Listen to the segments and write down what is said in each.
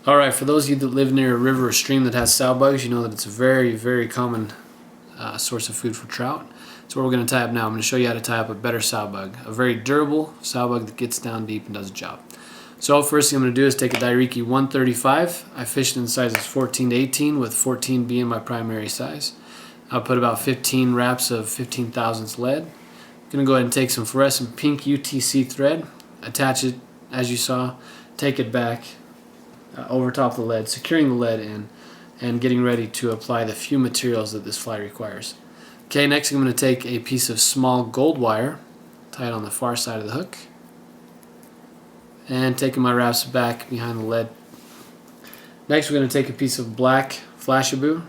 Alright, for those of you that live near a river or stream that has sow bugs, you know that it's a very, very common source of food for trout. So what we're going to tie up now, I'm going to show you how to tie up a better sow bug. A very durable sow bug that gets down deep and does the job. So first thing I'm going to do is take a Dairiki 135. I fished in sizes 14 to 18, with 14 being my primary size. I'll put about 15 wraps of 15 thousandths lead. I'm going to go ahead and take some fluorescent pink UTC thread, attach it as you saw, take it back over top of the lead, securing the lead in, and getting ready to apply the few materials that this fly requires. Okay, next I'm going to take a piece of small gold wire, tie it on the far side of the hook, and taking my wraps back behind the lead. Next we're going to take a piece of black flashaboo,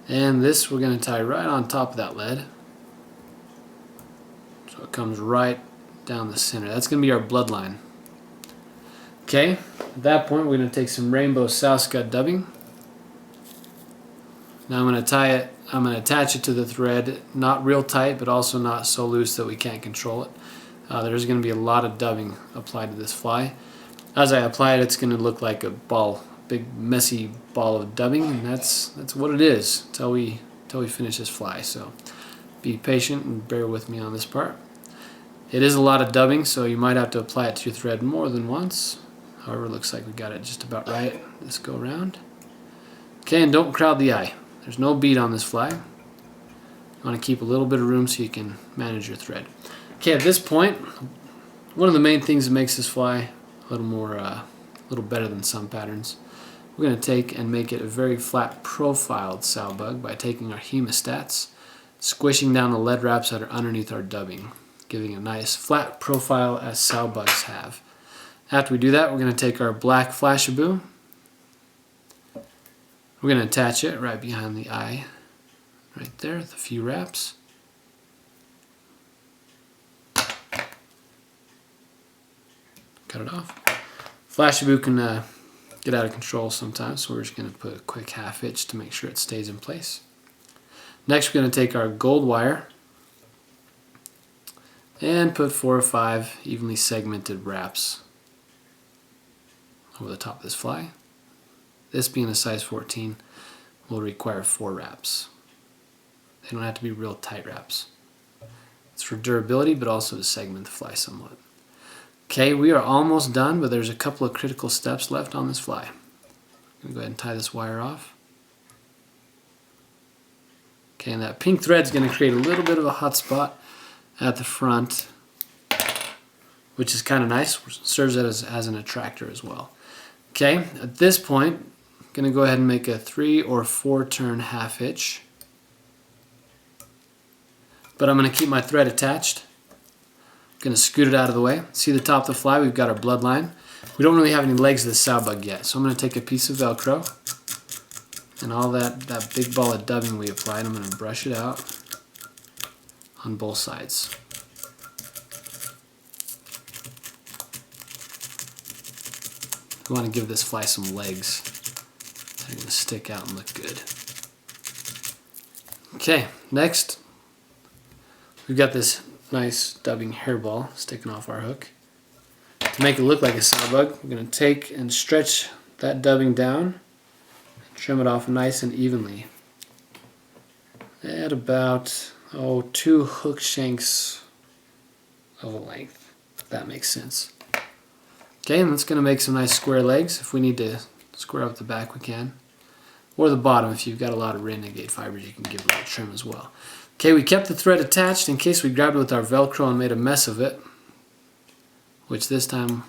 and this we're going to tie right on top of that lead, so it comes right down the center. That's going to be our bloodline. Okay, at that point we're going to take some rainbow sow scud dubbing. Now I'm going to tie it, I'm going to attach it to the thread, not real tight but also not so loose that we can't control it. There's going to be a lot of dubbing applied to this fly. As I apply it, it's going to look like a ball, big messy ball of dubbing, and that's what it is until we finish this fly. So be patient and bear with me on this part. It is a lot of dubbing, so you might have to apply it to your thread more than once. However, it looks like we got it just about right this go around. Okay, and don't crowd the eye. There's no bead on this fly. You want to keep a little bit of room so you can manage your thread. Okay, at this point, one of the main things that makes this fly a little better than some patterns, we're going to take and make it a very flat profiled sow bug by taking our hemostats, squishing down the lead wraps that are underneath our dubbing, giving a nice flat profile as sow bugs have. After we do that, we're going to take our black flashaboo. We're going to attach it right behind the eye, right there with a few wraps. Cut it off. Flashaboo can get out of control sometimes, so we're just going to put a quick half hitch to make sure it stays in place. Next, we're going to take our gold wire and put 4 or 5 evenly segmented wraps over the top of this fly. This being a size 14 will require 4 wraps. They don't have to be real tight wraps. It's for durability, but also to segment the fly somewhat. Okay, we are almost done, but there's a couple of critical steps left on this fly. I'm going to go ahead and tie this wire off. Okay, and that pink thread is going to create a little bit of a hot spot at the front, which is kind of nice. Serves as an attractor as well. Okay, at this point, I'm going to go ahead and make a 3 or 4 turn half hitch. But I'm going to keep my thread attached. I'm going to scoot it out of the way. See the top of the fly? We've got our bloodline. We don't really have any legs of the sow bug yet, so I'm going to take a piece of Velcro and all that big ball of dubbing we applied, I'm going to brush it out on both sides. We want to give this fly some legs so they're going to stick out and look good. Okay, next we've got this nice dubbing hairball sticking off our hook. To make it look like a sow bug, we're going to take and stretch that dubbing down and trim it off nice and evenly at about 2 hook shanks of a length, if that makes sense. Okay, and that's going to make some nice square legs. If we need to square up the back, we can. Or the bottom, if you've got a lot of renegade fibers, you can give it a little trim as well. Okay, we kept the thread attached in case we grabbed it with our Velcro and made a mess of it, which this time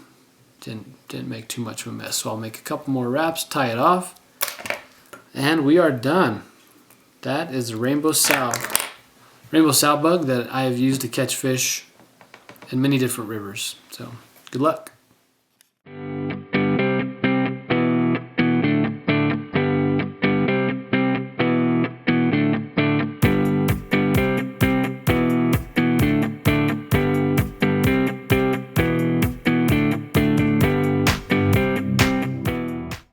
didn't make too much of a mess. So I'll make a couple more wraps, tie it off, and we are done. That is a rainbow sow bug that I have used to catch fish in many different rivers. So good luck.